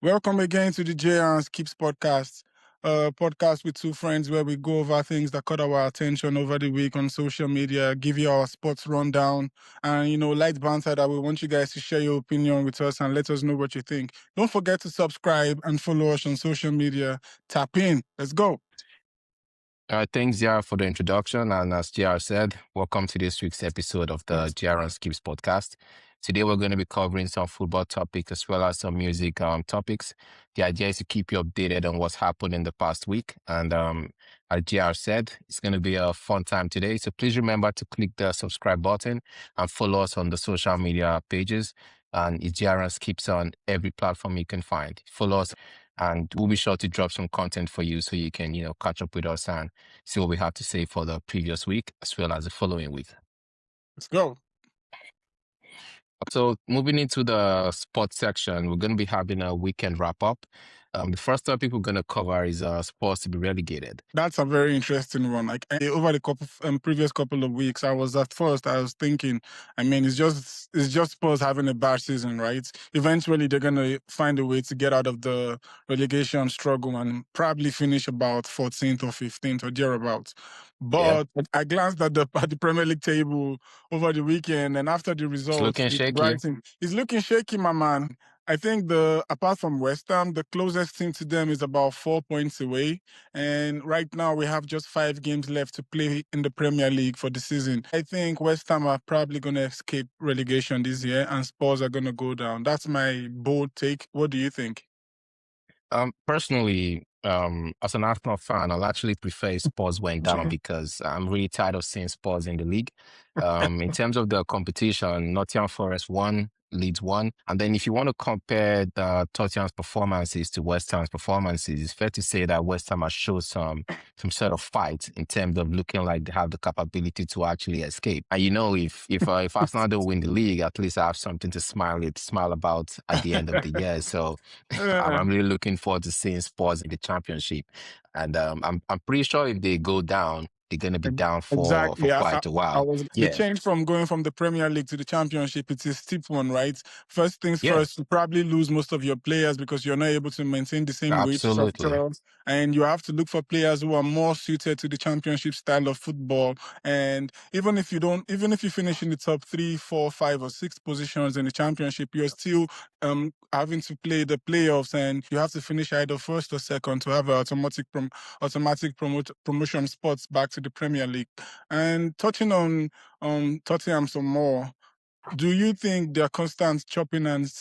Welcome again to the JR&Skipps podcast, a podcast with two friends where we go over things that caught our attention over the week on social media, give you our sports rundown, and light banter that we want you guys to share your opinion with us and let us know what you think. Don't forget to subscribe and follow us on social media. Tap in. Let's go. Thanks, JR, for the introduction. And as JR said, welcome to this week's episode of the JR&Skipps podcast. Today, we're going to be covering some football topics as well as some music topics. The idea is to keep you updated on what's happened in the past week. And as JR said, it's going to be a fun time today. So please remember to click the subscribe button and follow us on the social media pages. And it's JR&Skipps on every platform you can find. Follow us, and we'll be sure to drop some content for you so you can, catch up with us and see what we have to say for the previous week as well as the following week. Let's go. So moving into the sports section, we're going to be having a weekend wrap up. The first topic we're going to cover is Spurs to be relegated. That's a very interesting one. Over the previous couple of weeks, I was thinking, it's just Spurs having a bad season, right? Eventually, they're gonna find a way to get out of the relegation struggle and probably finish about 14th or 15th or thereabouts. But I glanced at the Premier League table over the weekend, and after the results, It's looking shaky. Brighton, it's looking shaky, my man. I think apart from West Ham, the closest team to them is about 4 points away. And right now we have just 5 games left to play in the Premier League for the season. I think West Ham are probably going to escape relegation this year and Spurs are going to go down. That's my bold take. What do you think? Personally, as an Arsenal fan, I'll actually prefer Spurs went down because I'm really tired of seeing Spurs in the league. In terms of the competition, Nottingham Forest won, Leeds won. And then if you want to compare the Tottenham's performances to West Ham's performances, it's fair to say that West Ham has shown some sort of fight in terms of looking like they have the capability to actually escape. And if Arsenal don't win the league, at least I have something to smile about at the end of the year. So I'm really looking forward to seeing Spurs in the championship. And I'm pretty sure if they go down, they're going to be down for quite a while. The change from going from the Premier League to the Championship, it's a steep one, right? First things first, you probably lose most of your players because you're not able to maintain the same wage structure. And you have to look for players who are more suited to the Championship style of football. And even if you finish in the top 3, 4, 5, or 6 positions in the Championship, you're still having to play the playoffs, and you have to finish either first or second to have an automatic promotion spots back to the Premier League. And touching on Tottenham some more, do you think their constant chopping and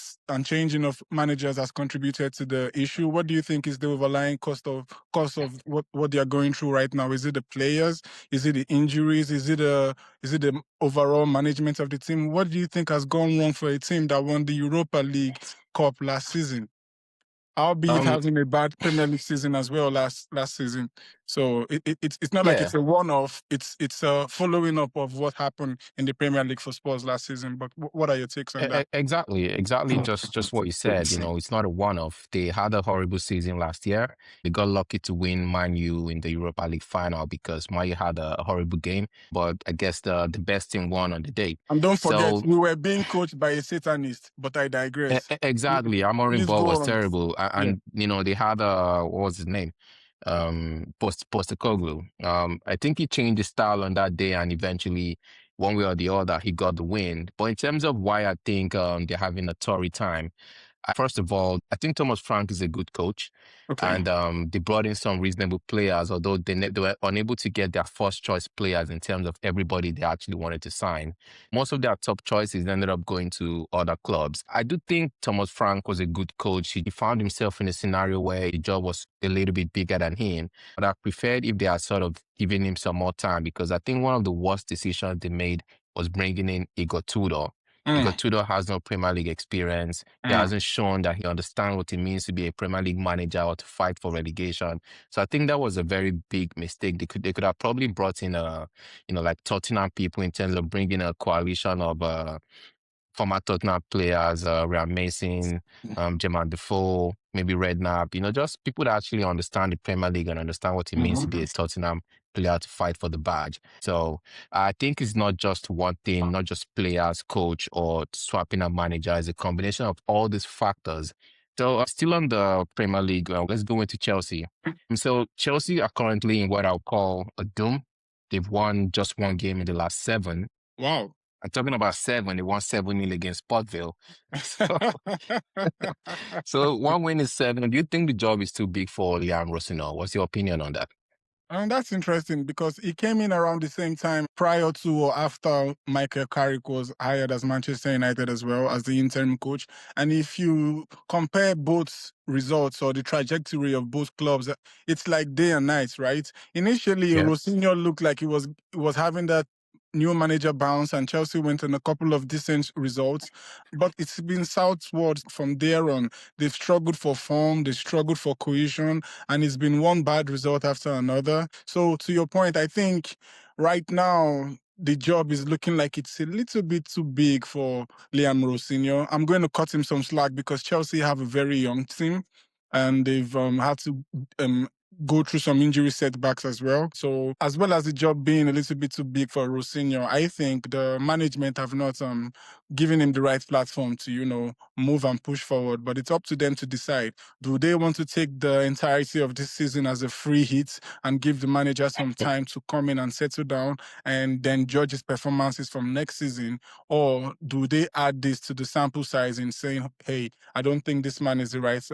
changing of managers has contributed to the issue? What do you think is the overlying cause of what they are going through right now? Is it the players? Is it the injuries? Is it the overall management of the team? What do you think has gone wrong for a team that won the Europa League Cup last season? Albeit having a bad Premier League season as well last season. So it's not like it's a one-off. It's a following up of what happened in the Premier League for Spurs last season. But what are your takes on that? Exactly. Just what you said. It's not a one-off. They had a horrible season last year. They got lucky to win Man U in the Europa League final because Man U had a horrible game. But I guess the best team won on the day. And don't forget, we were being coached by a Satanist. But I digress. Exactly. Amorim Ball was terrible. And they had what was his name? Postecoglou. I think he changed his style on that day, and eventually, one way or the other, he got the win. But in terms of why I think they're having a torrid time, first of all, I think Thomas Frank is a good coach, and they brought in some reasonable players, although they were unable to get their first choice players in terms of everybody they actually wanted to sign. Most of their top choices ended up going to other clubs. I do think Thomas Frank was a good coach. He found himself in a scenario where the job was a little bit bigger than him, but I preferred if they had sort of given him some more time, because I think one of the worst decisions they made was bringing in Igor Tudor. Because Tudor has no Premier League experience. He hasn't shown that he understands what it means to be a Premier League manager or to fight for relegation. So I think that was a very big mistake. They could have probably brought in like Tottenham people in terms of bringing a coalition of former Tottenham players, Ryan Mason, Jermaine Defoe, maybe Redknapp, just people that actually understand the Premier League and understand what it means to be a Tottenham player to fight for the badge. So I think it's not just one thing, not just players, coach, or swapping a manager. It's a combination of all these factors So still on the Premier League, let's go into Chelsea. So Chelsea are currently in what I'll call a doom. They've won just one game in the last seven. Wow. I'm talking about seven. They won 7-0 against Portville. So, so one win is seven. Do you think the job is too big for Liam Rossino? What's your opinion on that? And that's interesting because he came in around the same time prior to or after Michael Carrick was hired as Manchester United as well as the interim coach. And if you compare both results or the trajectory of both clubs, it's like day and night, right? Initially, Yeah. Rosinho looked like he was having that new manager bounce, and Chelsea went on a couple of decent results, but it's been southwards from there on. They've struggled for form, they've struggled for cohesion, and it's been one bad result after another. So to your point, I think right now the job is looking like it's a little bit too big for Liam Rosinho. I'm going to cut him some slack because Chelsea have a very young team and they've had to um, go through some injury setbacks as well. So as well as the job being a little bit too big for Rosinho, I think the management have not given him the right platform to, move and push forward. But it's up to them to decide. Do they want to take the entirety of this season as a free hit and give the manager some time to come in and settle down and then judge his performances from next season? Or do they add this to the sample size in saying, hey, I don't think this man is the right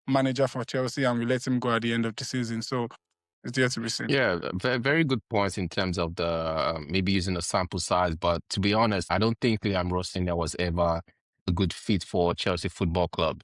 manager for Chelsea and we let him go at the end of the season? So it's yet to be seen. Yeah, very, very good points in terms of the maybe using the sample size. But to be honest, I don't think Liam Rossini was ever a good fit for Chelsea Football Club.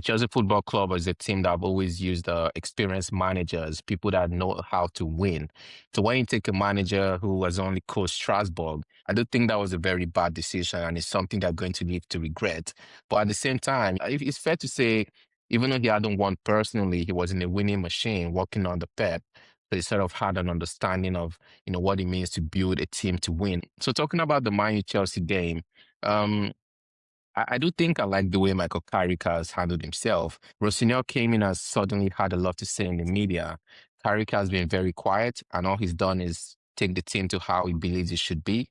Chelsea Football Club is a team that have always used experienced managers, people that know how to win. So when you take a manager who has only coached Strasbourg, I do think that was a very bad decision and it's something they're going to live to regret. But at the same time, it's fair to say, even though he hadn't won personally, he was in a winning machine working on the Pep. So he sort of had an understanding of, what it means to build a team to win. So talking about the Man U Chelsea game, um, I do think I like the way Michael Carrick has handled himself. Rossignol came in and suddenly had a lot to say in the media. Carrick has been very quiet, and all he's done is take the team to how he believes it should be.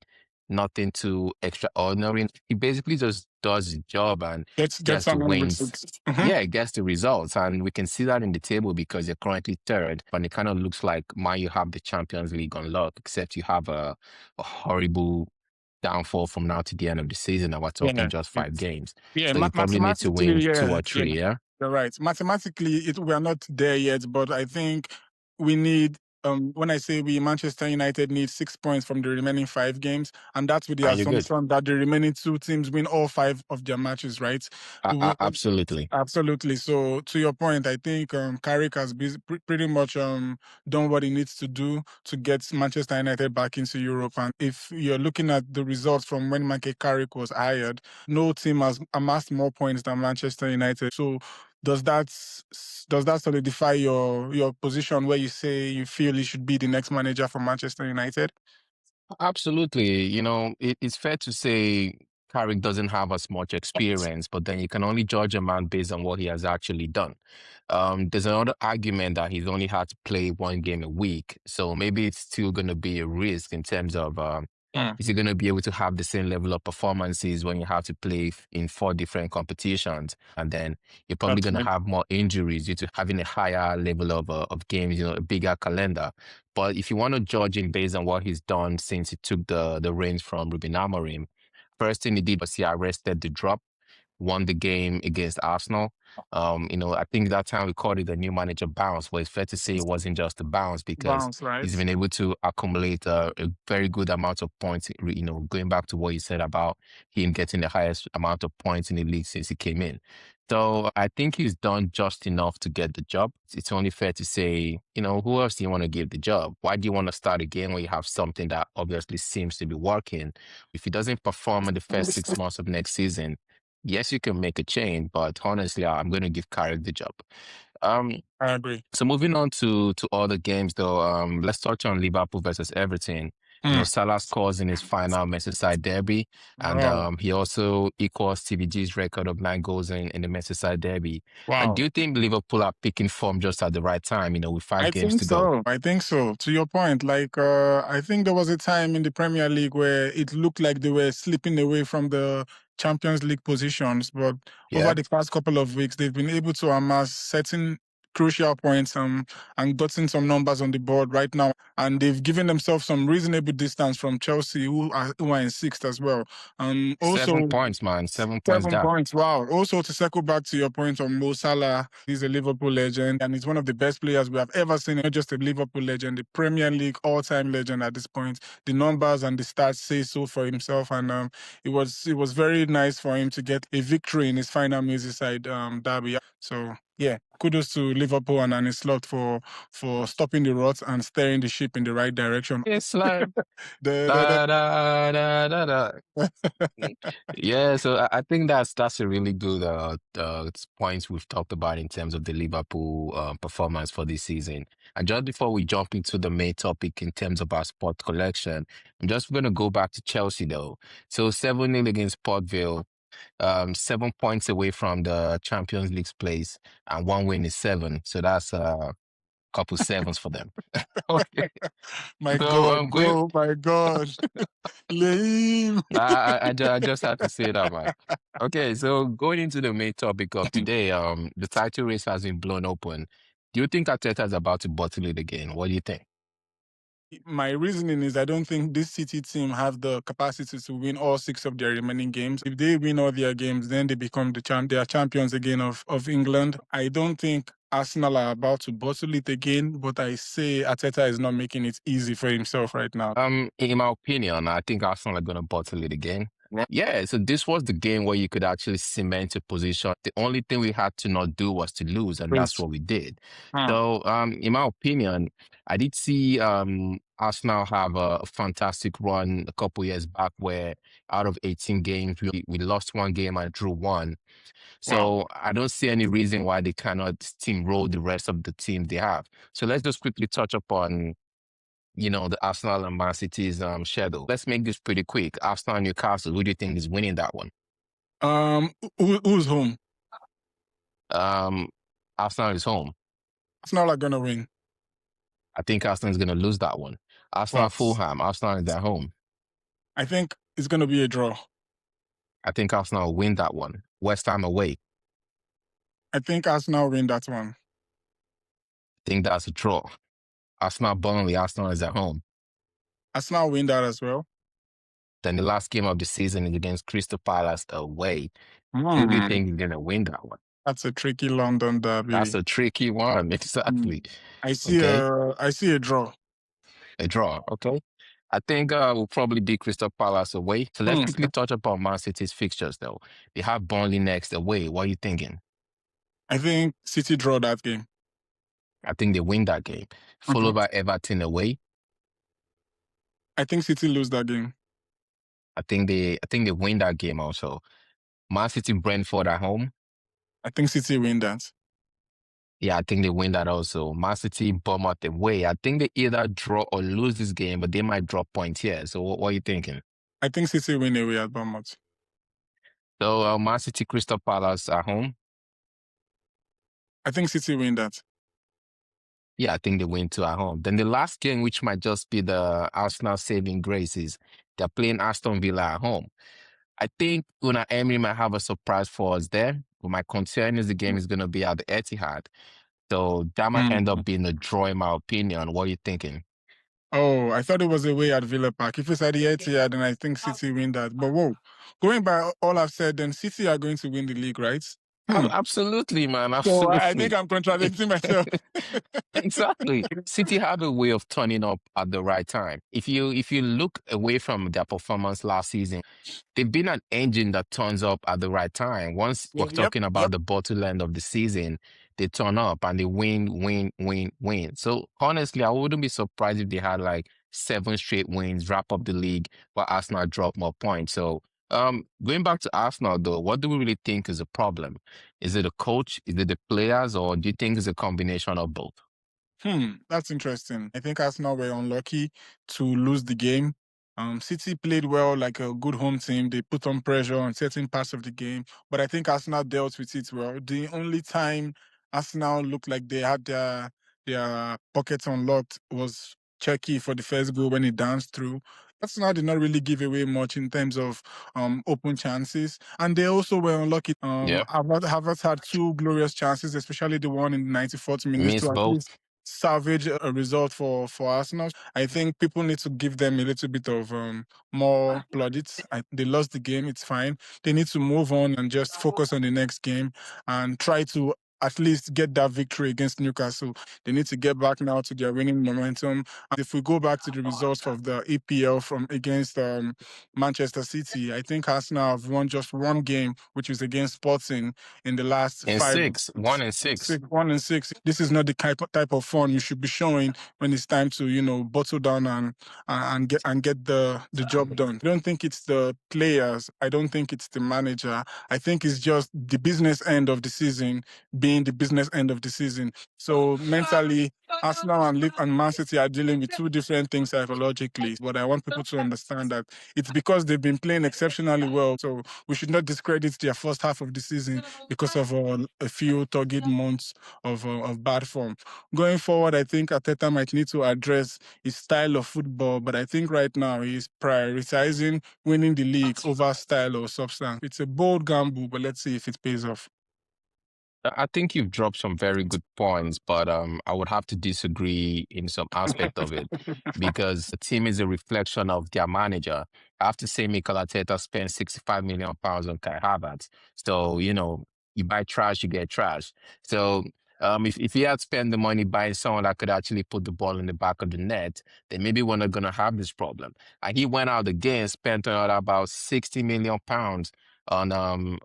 Nothing too extraordinary. He basically just does his job and Gets gets the someone with wins. it. Mhm. Yeah, it gets the results. And we can see that in the table because they're currently third. And it kind of looks like Man you have the Champions League on lock, except you have a horrible downfall from now to the end of the season. And we're talking Yeah. just 5 games. Yeah, So you probably need to mathematically, win two yeah, or yeah, three, yeah? you're right. Mathematically, we are not there yet, but I think we need. When I say we, Manchester United need 6 points from the remaining 5 games, and that's with the And you're good. assumption that the remaining two teams win all 5 of their matches, right? Absolutely. Absolutely. So to your point, I think Carrick has pretty much done what he needs to do to get Manchester United back into Europe. And if you're looking at the results from when Michael Carrick was hired, no team has amassed more points than Manchester United. So does that solidify your position where you say you feel he should be the next manager for Manchester United? Absolutely. It's fair to say Carrick doesn't have as much experience, but then you can only judge a man based on what he has actually done. There's another argument that he's only had to play one game a week. So maybe it's still going to be a risk in terms of is he going to be able to have the same level of performances when you have to play in 4 different competitions? And then you're probably That's going to right. have more injuries due to having a higher level of games, a bigger calendar. But if you want to judge him based on what he's done since he took the reins from Ruben Amorim, first thing he did was he arrested the drop, won the game against Arsenal. I think that time we called it a new manager bounce, but it's fair to say it wasn't just a bounce because Bounce, right? he's been able to accumulate a very good amount of points, going back to what you said about him getting the highest amount of points in the league since he came in. So I think he's done just enough to get the job. It's only fair to say, who else do you want to give the job? Why do you want to start again when you have something that obviously seems to be working? If he doesn't perform in the first 6 months of next season, yes, you can make a change, but honestly, I'm going to give Carrick the job. Um, I agree. so moving on to other games, though, let's touch on Liverpool versus Everton. Salah scores in his final Merseyside derby, and Wow. he also equals TVG's record of 9 goals in the Merseyside derby. And do Wow. you think Liverpool are picking form just at the right time? With five I games think to go. so. I think so. To your point, I think there was a time in the Premier League where it looked like they were slipping away from the Champions League positions, but over the past couple of weeks, they've been able to amass certain crucial points and gotten some numbers on the board right now. And they've given themselves some reasonable distance from Chelsea, who are in sixth as well. Also, 7 points, man. 7 points 7 points. Wow. Also, to circle back to your point on Mo Salah, he's a Liverpool legend and he's one of the best players we have ever seen. Not just a Liverpool legend, the Premier League all-time legend at this point. The numbers and the stats say so for himself, and it was very nice for him to get a victory in his final Merseyside derby. So yeah, kudos to Liverpool and Arne Slot for stopping the rot and steering the ship in the right direction. It's like da, da, da, da, da. Yeah, so I think that's a really good points we've talked about in terms of the Liverpool performance for this season. And just before we jump into the main topic in terms of our sport collection, I'm just going to go back to Chelsea though. So 7-0 against Port Vale, 7 points away from the Champions League place, and one win is seven. So that's a couple sevens for them. Okay. My So God, bro, my God. Lame. I just had to say that, man. Okay, so going into the main topic of today, the title race has been blown open. Do you think Arteta is about to bottle it again? What do you think? My reasoning is I don't think this City team have the capacity to win all 6 of their remaining games. If they win all their games, then they become they are champions again of England. I don't think Arsenal are about to bottle it again, but I say Arteta is not making it easy for himself right now. In my opinion, I think Arsenal are gonna bottle it again. Yeah, so this was the game where you could actually cement a position. The only thing we had to not do was to lose, and that's what we did. So, in my opinion, I did see Arsenal have a fantastic run a couple years back where out of 18 games, we lost one game and drew one. So I don't see any reason why they cannot steamroll the rest of the team they have. So let's just quickly touch upon the Arsenal and Man City's schedule. Let's make this pretty quick. Arsenal and Newcastle, who do you think is winning that one? Who's home? Arsenal is home. Arsenal are gonna win. I think Arsenal is gonna lose that one. Arsenal Fulham, Arsenal is at home. I think it's gonna be a draw. I think Arsenal will win that one. West Ham away. I think Arsenal win that one. I think that's a draw. Arsenal Burnley, Arsenal is at home. Arsenal win that as well. Then the last game of the season is against Crystal Palace away. Who do you think is gonna win that one? That's a tricky London derby. That's a tricky one, exactly. I see a draw. A draw, okay. I think we'll probably beat Crystal Palace away. So let's quickly touch upon Man City's fixtures, though. They have Burnley next away. What are you thinking? I think City draw that game. I think they win that game. Followed by Everton away. I think City lose that game. I think they win that game also. Man City Brentford at home. I think City win that. Yeah, I think they win that also. Man City Bournemouth away. I think they either draw or lose this game, but they might drop points here. So what are you thinking? I think City win away at Bournemouth. So Man City Crystal Palace at home. I think City win that. Yeah, I think they win two at home. Then the last game, which might just be the Arsenal saving grace, is they're playing Aston Villa at home. I think Unai Emery might have a surprise for us there. But my concern is the game is going to be at the Etihad. So that might end up being a draw, in my opinion. What are you thinking? Oh, I thought it was away at Villa Park. If it's at the Etihad, then I think City win that. But whoa, going by all I've said, then City are going to win the league, right? Absolutely, man. Absolutely. So I think I'm contradicting myself. Exactly. City have a way of turning up at the right time. If you look away from their performance last season, they've been an engine that turns up at the right time. Once we're talking about the bottom end of the season, they turn up and they win, win, win, win. So honestly, I wouldn't be surprised if they had like 7 straight wins, wrap up the league, while Arsenal drop more points. So going back to Arsenal though, what do we really think is a problem? Is it a coach? Is it the players? Or do you think it's a combination of both? That's interesting. I think Arsenal were unlucky to lose the game. City played well like a good home team. They put on pressure on certain parts of the game, but I think Arsenal dealt with it well. The only time Arsenal looked like they had their pockets unlocked was Cherky for the first goal when he danced through. Arsenal did not really give away much in terms of open chances, and they also were unlucky. Yep. Havertz had two glorious chances, especially the one in the 94th minute to Missed at both. least salvage a result for Arsenal. I think people need to give them a little bit of more plaudits. They lost the game, it's fine. They need to move on and just focus on the next game and try to at least get that victory against Newcastle. They need to get back now to their winning momentum. And if we go back to the results of the EPL from against Manchester City, I think Arsenal have won just one game, which is against Sporting in the last And five. 1-6. 1-6. This is not the type of form you should be showing when it's time to, bottle down and get the job done. I don't think it's the players. I don't think it's the manager. I think it's just the business end of the season being the business end of the season. So mentally, Arsenal and Man City are dealing with two different things psychologically. But I want people to understand that it's because they've been playing exceptionally well. So we should not discredit their first half of the season because of a few turgid months of bad form. Going forward, I think Arteta might need to address his style of football, but I think right now he's prioritizing winning the league over style or substance. It's a bold gamble, but let's see if it pays off. I think you've dropped some very good points, but I would have to disagree in some aspect of it because the team is a reflection of their manager. I have to say Mikel Arteta spent 65 million pounds on Kai Havertz. So, you buy trash, you get trash. So if he had spent the money buying someone that could actually put the ball in the back of the net, then maybe we're not gonna have this problem. And he went out again, spent another about 60 million pounds on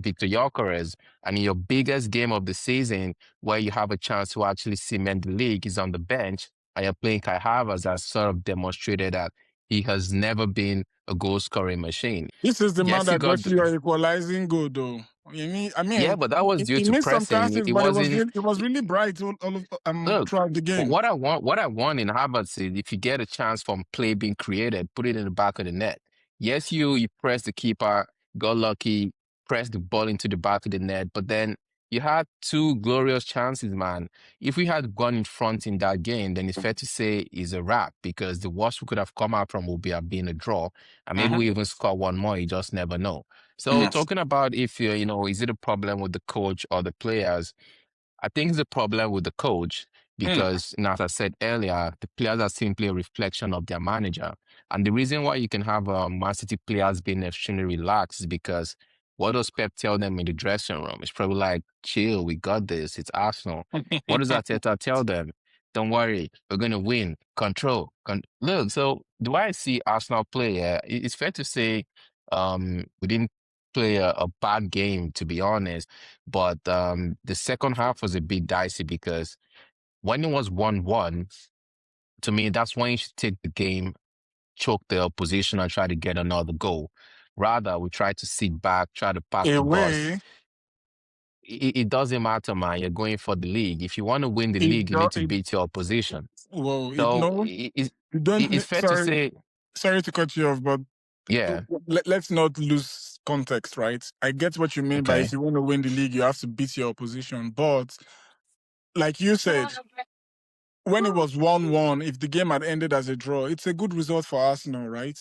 Victor Gyökeres, and in your biggest game of the season, where you have a chance to actually cement the league, is on the bench, and you're playing Kai Havertz, that sort of demonstrated that he has never been a goal scoring machine. This is the man Yes, you that got got you your equalizing goal, though. yeah, but that was due He to missed some pressing. chances, It but wasn't. it was really bright all of, Look, throughout the game. what I want in Havertz is if you get a chance from play being created, put it in the back of the net. Yes, you press the keeper, got lucky, press the ball into the back of the net, but then you had two glorious chances, man. If we had gone in front in that game, then it's fair to say it's a wrap because the worst we could have come out from would be have been a draw, and maybe we even score one more. You just never know. So talking about if is it a problem with the coach or the players? I think it's a problem with the coach because, as I said earlier, the players are simply a reflection of their manager. And the reason why you can have Man City players being extremely relaxed is because what does Pep tell them in the dressing room? It's probably like, chill, we got this, it's Arsenal. What does Arteta tell them? Don't worry, we're going to win. Control. Look, so do I see Arsenal play? It's fair to say we didn't play a bad game, to be honest. But the second half was a bit dicey because when it was 1-1, to me, that's when you should take the game, choke the opposition, and try to get another goal. Rather, we try to sit back, try to park the bus. Away, It doesn't matter, man. You're going for the league. If you want to win the league, you need to beat your opposition. well, So no, you don't. it's fair to Sorry, say, sorry to cut you off, but yeah, let's not lose context, right? I get what you mean by if okay. you want to win the league, you have to beat your opposition. But like you said, when it was 1-1, if the game had ended as a draw, it's a good result for Arsenal, right?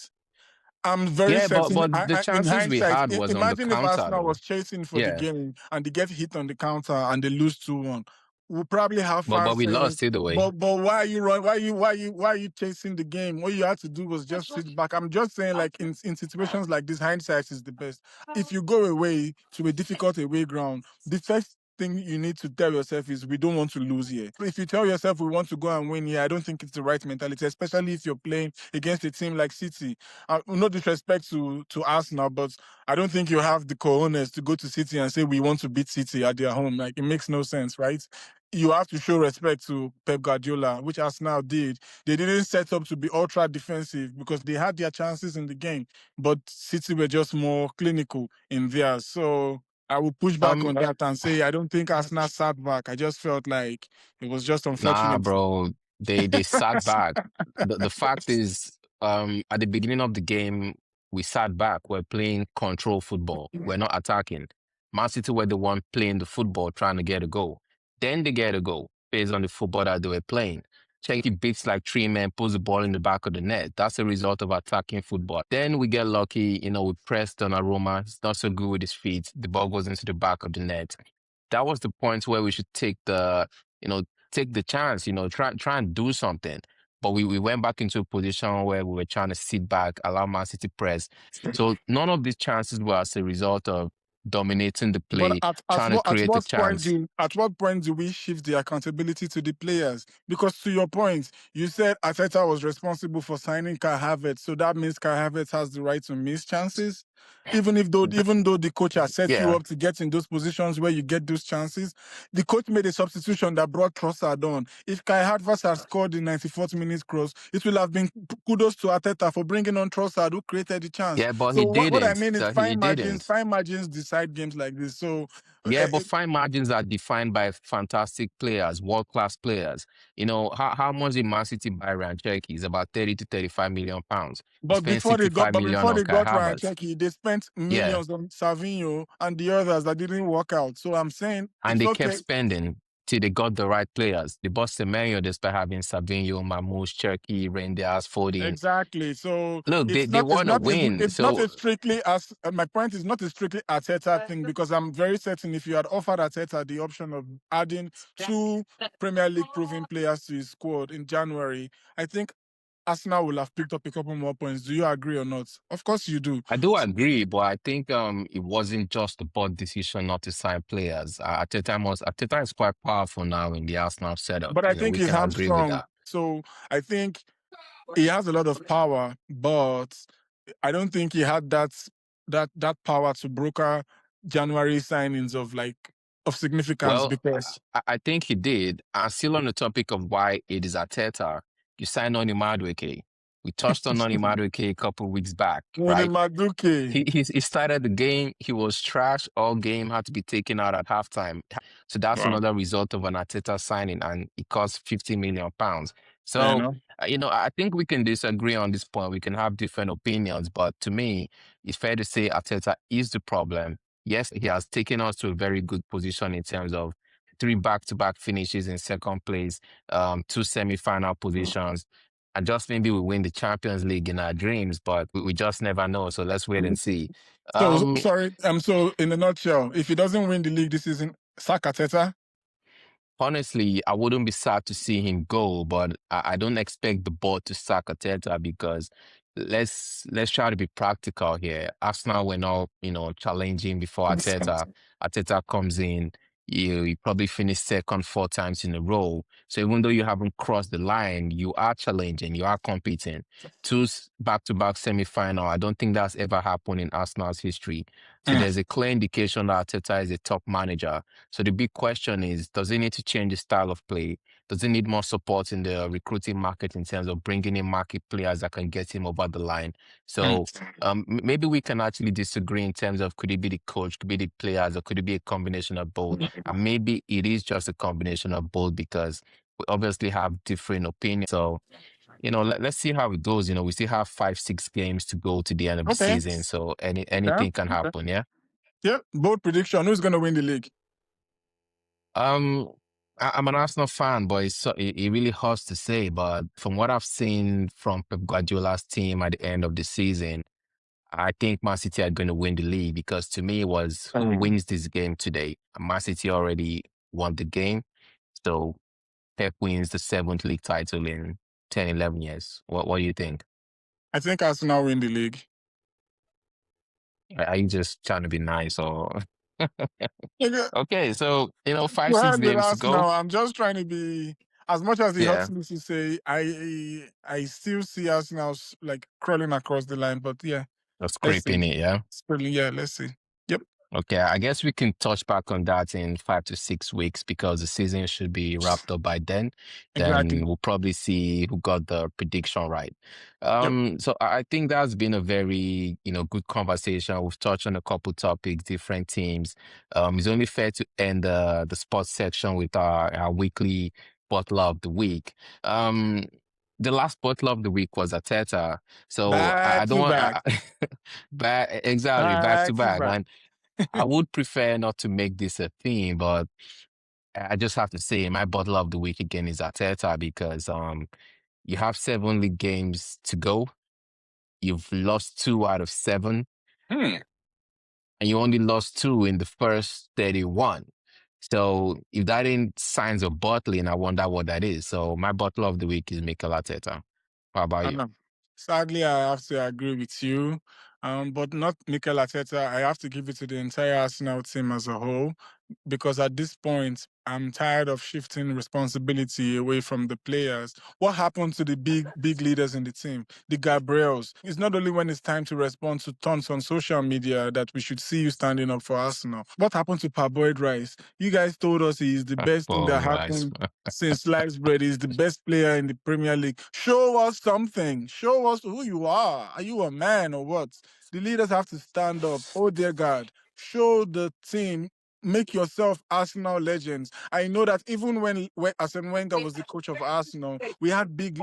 I'm very Yeah, certain. but the In chances we hindsight, had was on the imagine if counter, Arsenal though. was chasing for the Yeah, game and they get hit on the counter and they lose 2-1. We'll probably have but fans we saying, lost either way. "But why are you run? Why are you chasing the game? What you had to do was just sit back." I'm just saying, like in situations like this, hindsight is the best. If you go away to a difficult away ground, the first thing you need to tell yourself is we don't want to lose here. If you tell yourself we want to go and win here, I don't think it's the right mentality, especially if you're playing against a team like City. No disrespect to Arsenal, but I don't think you have the cojones to go to City and say we want to beat City at their home. Like it makes no sense, right? You have to show respect to Pep Guardiola, which Arsenal did. They didn't set up to be ultra defensive because they had their chances in the game, but City were just more clinical in theirs. So I will push back Um, on that and say I don't think Arsenal sat back. I just felt like it was just Nah, unfortunate. bro. They sat back. The fact is, at the beginning of the game, we sat back. We're playing control football. We're not attacking. Man City were the one playing the football, trying to get a goal. Then they get a goal based on the football that they were playing. Cherky beats like three men, pulls the ball in the back of the net. That's a result of attacking football. Then we get lucky, we press Donnarumma. He's not so good with his feet. The ball goes into the back of the net. That was the point where we should take the chance, try and do something. But we went back into a position where we were trying to sit back, allow Man City press. So none of these chances were as a result of dominating the But play, trying to create a chance. at what point do we shift the accountability to the players? Because to your point, you said Arteta was responsible for signing Kai Havertz, so that means Kai Havertz has the right to miss chances. Even though the coach has set you Yeah. up to get in those positions where you get those chances, the coach made a substitution that brought Trossard on. If Kai Havertz had scored the 94th minute cross, it will have been kudos to Arteta for bringing on Trossard, who created the chance. Yeah, but So he what I didn't. mean is He didn't. fine margins decide games like this. So, Yeah, but fine margins are defined by fantastic players, world-class players. How much did Man City buy Ryan Cherky? It's about 30 to 35 million pounds. We spent 65 million before on they Kai got Ryan Havertz. Cherky, they spent Yeah, millions on Savinho and the others that didn't work out. So I'm saying and it's they kept okay. spending till they got the right players. They bought Semenyo despite having Savinho, Mamouche, Cherky, Reinders, Foden. Exactly. So Look, they it's want to not win. it's not So a strictly as my point is not a strictly Arteta thing, because I'm very certain if you had offered Arteta the option of adding two Premier League proven players to his squad in January, I think Arsenal will have picked up a couple more points. Do you agree or not? Of course you do. I do agree, but I think it wasn't just a board decision not to sign players. Arteta is quite powerful now in the Arsenal setup. But I think We he's can agree with hamstrung. that. So I think he has a lot of power, but I don't think he had that power to broker January signings of significance, Well, because I think he did. And still on the topic of why it is Arteta, you signed Noni Madueke. We touched on Noni Madueke a couple of weeks back, Tony right? Maduke, He started the game. He was trash all game. Had to be taken out at halftime. So that's wow, another result of an Arteta signing, and it cost 50 million pounds. I So know. I think we can disagree on this point. We can have different opinions, but to me, it's fair to say Arteta is the problem. Yes, he has taken us to a very good position in terms of three back-to-back finishes in second place, two semi-final positions. And just maybe we win the Champions League in our dreams, but we just never know. So let's wait and see. So Um, sorry. So in a nutshell, if he doesn't win the league this season, sack Arteta. Honestly, I wouldn't be sad to see him go, but I don't expect the board to sack Arteta because let's try to be practical here. Arsenal were not, challenging before Arteta. Arteta comes in, you probably finish second 4 times in a row. So even though you haven't crossed the line, you are challenging, you are competing. Two back-to-back semi-final. I don't think that's ever happened in Arsenal's history. So there's a clear indication that Arteta is a top manager. So the big question is, does he need to change the style of play? Does he need more support in the recruiting market in terms of bringing in market players that can get him over the line? So maybe we can actually disagree in terms of could it be the coach, could it be the players, or could it be a combination of both? And maybe it is just a combination of both because we obviously have different opinions. So, let's see how it goes. We still have 5, 6 games to go to the end of the Okay. season. So Yeah. anything can Okay. happen, yeah? Yeah. Bold prediction. Who's going to win the league? Um, I'm an Arsenal fan, but it really hurts to say. But from what I've seen from Pep Guardiola's team at the end of the season, I think Man City are going to win the league because to me it was who wins this game today. Man City already won the game, so Pep wins the seventh league title in 10, 11 years. What do you think? I think Arsenal win the league. Are you just trying to be nice or? Yeah, Okay, so five, you six heard the games to last go. now. I'm just trying to be, as much as it hurts Yeah, me to say, I still see Arsenal like crawling across the line. But yeah, let's see. scraping it. Yeah. Yeah, let's see. Yep, Okay, I guess we can touch back on that in 5 to 6 weeks because the season should be wrapped up by then. Then exactly. we'll probably see who got the prediction right. Yep. So I think that's been a very, good conversation. We've touched on a couple topics, different teams. It's only fair to end the sports section with our weekly bottle of the week. Um, the last bottle of the week was Ateta. So I Back don't to want back. exactly back to Back to back. back. And I would prefer not to make this a theme, but I just have to say my bottle of the week again is Arteta because you have 7 league games to go. You've lost 2 out of 7, Hmm. and you only lost 2 in the first 31. So if that ain't signs of bottling, I wonder what that is. So my bottle of the week is Mikel Arteta. How about I you? know. Sadly, I have to agree with you, but not Mikel Arteta. I have to give it to the entire Arsenal team as a whole, because at this point, I'm tired of shifting responsibility away from the players. What happened to the big leaders in the team, the Gabriels? It's not only when it's time to respond to tons on social media that we should see you standing up for Arsenal. What happened to Parboiled Rice? You guys told us he's the best thing that Paul Rice. happened since sliced bread. Is the best player in the Premier League. Show us something. Show us who you are. Are you a man or what? The leaders have to stand up. Oh dear God. Show the team. Make yourself Arsenal legends. I know that even when Arsene Wenger was the coach of Arsenal, we had big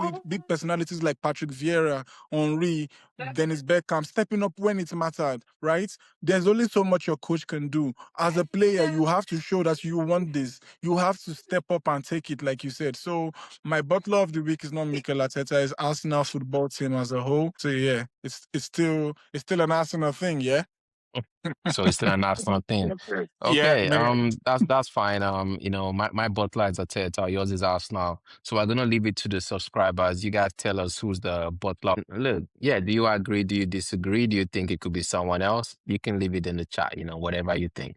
personalities like Patrick Vieira, Henry, Dennis Bergkamp stepping up when it mattered, right? There's only so much your coach can do. As a player, you have to show that you want this. You have to step up and take it, like you said. So my butler of the week is not Mikel Arteta, it's Arsenal football team as a whole. So yeah, it's still an Arsenal thing, yeah. So it's still a national thing. Yeah, Okay, man. that's fine. My butler is Arteta, yours is Arsenal. So we're gonna leave it to the subscribers. You guys tell us who's the butler. Look, yeah, do you agree? Do you disagree? Do you think it could be someone else? You can leave it in the chat, whatever you think.